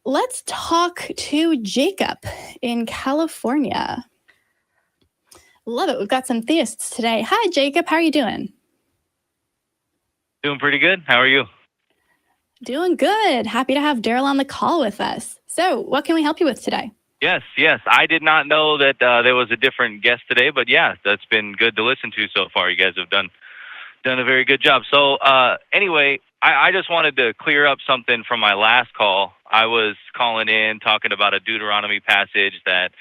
let's talk to Jacob in California. Love it. We've got some theists today. Hi, Jacob. How are you doing? Doing pretty good. How are you? Doing good. Happy to have Daryl on the call with us. So what can we help you with today? Yes. I did not know that there was a different guest today, but yeah, that's been good to listen to so far. You guys have done a very good job. So anyway, I just wanted to clear up something from my last call. I was calling in talking about a Deuteronomy passage that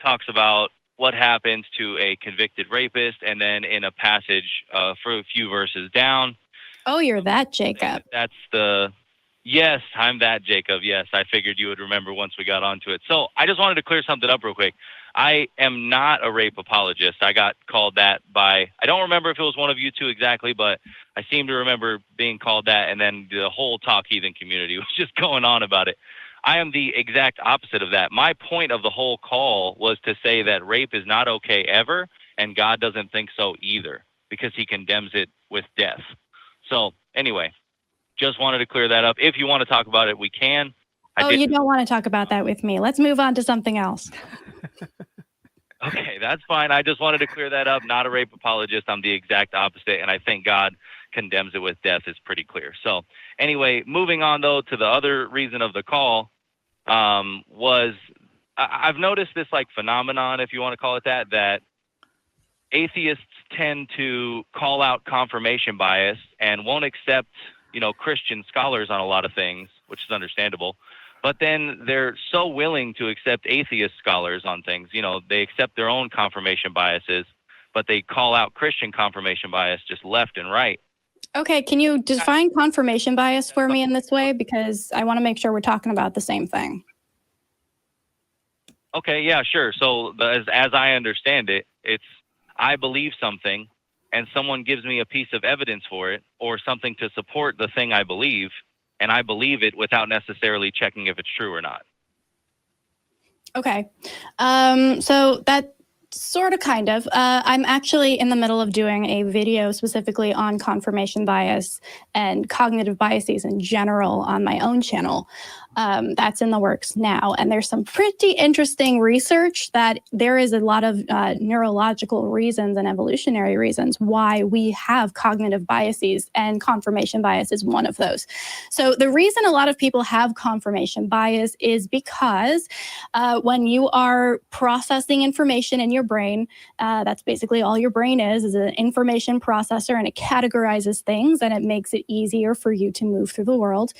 talks about what happens to a convicted rapist, and then in a passage for a few verses down. Oh, you're that Jacob. Yes, I'm that Jacob. Yes, I figured you would remember once we got onto it. So I just wanted to clear something up real quick. I am not a rape apologist. I got called that by, I don't remember if it was one of you two exactly, but I seem to remember being called that, and then the whole Heathen community was just going on about it. I am the exact opposite of that. My point of the whole call was to say that rape is not okay ever, and God doesn't think so either, because he condemns it with death. So anyway, just wanted to clear that up. If you want to talk about it, we can. You don't want to talk about that with me. Let's move on to something else. Okay, that's fine. I just wanted to clear that up. Not a rape apologist. I'm the exact opposite, and I think God condemns it with death is pretty clear. So anyway, moving on, though, to the other reason of the call was I've noticed this phenomenon, if you want to call it that, that atheists tend to call out confirmation bias and won't accept Christian scholars on a lot of things, which is understandable. But then they're so willing to accept atheist scholars on things. They accept their own confirmation biases, but they call out Christian confirmation bias just left and right. Okay, can you define confirmation bias for me in this way? Because I want to make sure we're talking about the same thing. Okay, yeah, sure. So as I understand it, it's I believe something, and someone gives me a piece of evidence for it or something to support the thing I believe, and I believe it without necessarily checking if it's true or not. Okay. So that sort of kind of. I'm actually in the middle of doing a video specifically on confirmation bias and cognitive biases in general on my own channel. That's in the works now. And there's some pretty interesting research that there is a lot of neurological reasons and evolutionary reasons why we have cognitive biases, and confirmation bias is one of those. So the reason a lot of people have confirmation bias is because when you are processing information in your brain, that's basically all your brain is an information processor, and it categorizes things, and it makes it easier for you to move through the world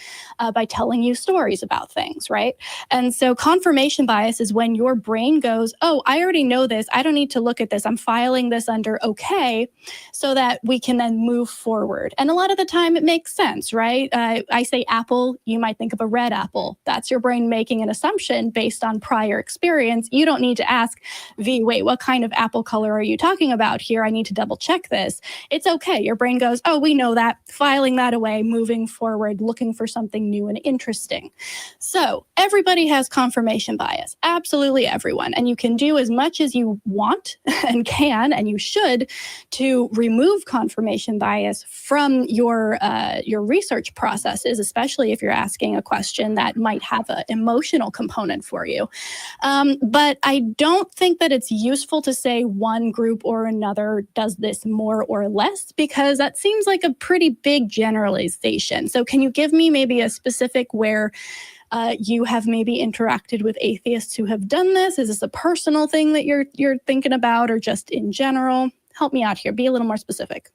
by telling you stories about things, right? And so confirmation bias is when your brain goes, oh, I already know this. I don't need to look at this. I'm filing this under okay, so that we can then move forward. And a lot of the time it makes sense, right? I say apple, you might think of a red apple. That's your brain making an assumption based on prior experience. You don't need to ask, wait, what kind of apple color are you talking about here? I need to double check this. It's okay. Your brain goes, oh, we know that, filing that away, moving forward, looking for something new and interesting. So everybody has confirmation bias, absolutely everyone. And you can do as much as you want and can, and you should, to remove confirmation bias from your research processes, especially if you're asking a question that might have an emotional component for you. But I don't think that it's useful to say one group or another does this more or less, because that seems like a pretty big generalization. So can you give me maybe a specific where you have maybe interacted with atheists who have done this? Is this a personal thing that you're thinking about, or just in general? Help me out here. Be a little more specific.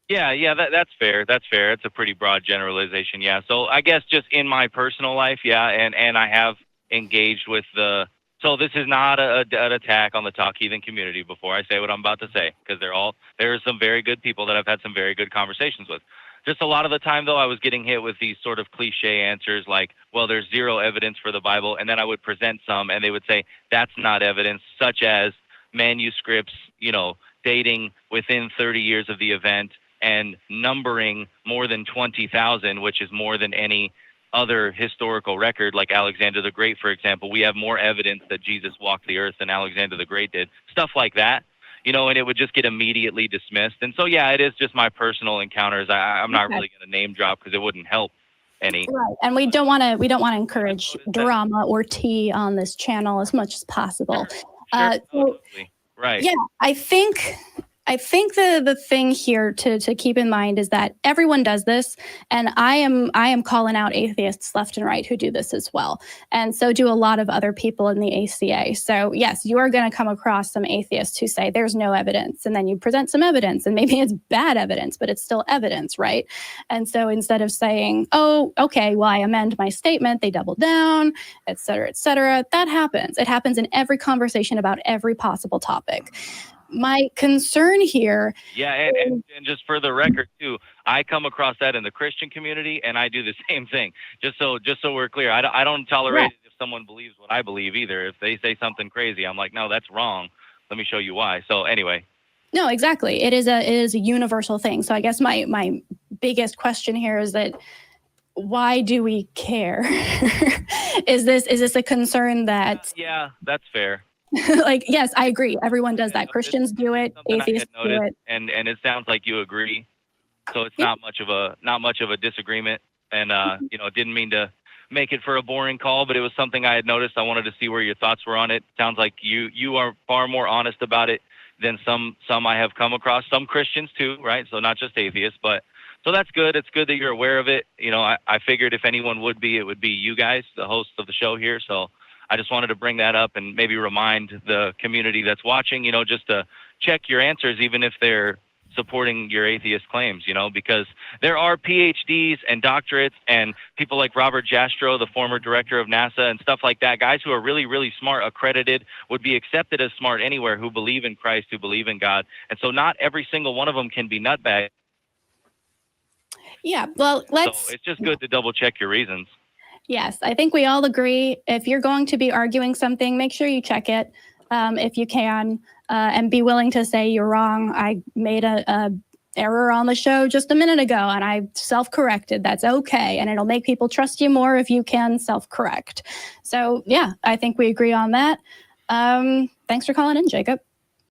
Yeah, that's fair. That's fair. It's a pretty broad generalization. Yeah. So I guess just in my personal life, yeah, and I have engaged with so this is not an attack on the Heathen community before I say what I'm about to say, because there are some very good people that I've had some very good conversations with. Just a lot of the time, though, I was getting hit with these sort of cliche answers like, well, there's zero evidence for the Bible. And then I would present some, and they would say, that's not evidence, such as manuscripts, dating within 30 years of the event and numbering more than 20,000, which is more than any other historical record, like Alexander the Great, for example. We have more evidence that Jesus walked the earth than Alexander the Great did. Stuff like that. And it would just get immediately dismissed. And so, yeah, it is just my personal encounters. I'm not really going to name drop because it wouldn't help. any. Right, and we don't want to encourage drama or tea on this channel as much as possible. Sure, totally. Right. Yeah, I think the thing here to keep in mind is that everyone does this, and I am calling out atheists left and right who do this as well, and so do a lot of other people in the ACA. So yes, you are going to come across some atheists who say there's no evidence, and then you present some evidence, and maybe it's bad evidence, but it's still evidence, right? And so instead of saying, oh, okay, well, I amend my statement, they double down, et cetera, et cetera. That happens. It happens in every conversation about every possible topic. My concern here. Yeah, and just for the record too, I come across that in the Christian community, and I do the same thing. Just so we're clear, I don't tolerate it if someone believes what I believe either. If they say something crazy, I'm like, no, that's wrong. Let me show you why. So anyway. No, exactly. It is a universal thing. So I guess my biggest question here is that why do we care? Is this a concern that? Yeah, that's fair. Like, yes, I agree. Everyone does that. Christians do it. Atheists do it. And it sounds like you agree. So it's not much of a disagreement. And didn't mean to make it for a boring call, but it was something I had noticed. I wanted to see where your thoughts were on it. Sounds like you are far more honest about it than some I have come across. Some Christians too, right? So not just atheists, but so that's good. It's good that you're aware of it. I figured if anyone would be, it would be you guys, the hosts of the show here. So I just wanted to bring that up and maybe remind the community that's watching, just to check your answers, even if they're supporting your atheist claims, because there are PhDs and doctorates and people like Robert Jastrow, the former director of NASA and stuff like that, guys who are really, really smart, accredited, would be accepted as smart anywhere, who believe in Christ, who believe in God. And so not every single one of them can be nutbags. Yeah, well, So it's just good to double check your reasons. Yes, I think we all agree. If you're going to be arguing something, make sure you check it if you can, and be willing to say you're wrong. I made a error on the show just a minute ago, and I self-corrected. That's okay, and it'll make people trust you more if you can self-correct. So yeah, I think we agree on that. Thanks for calling in, Jacob.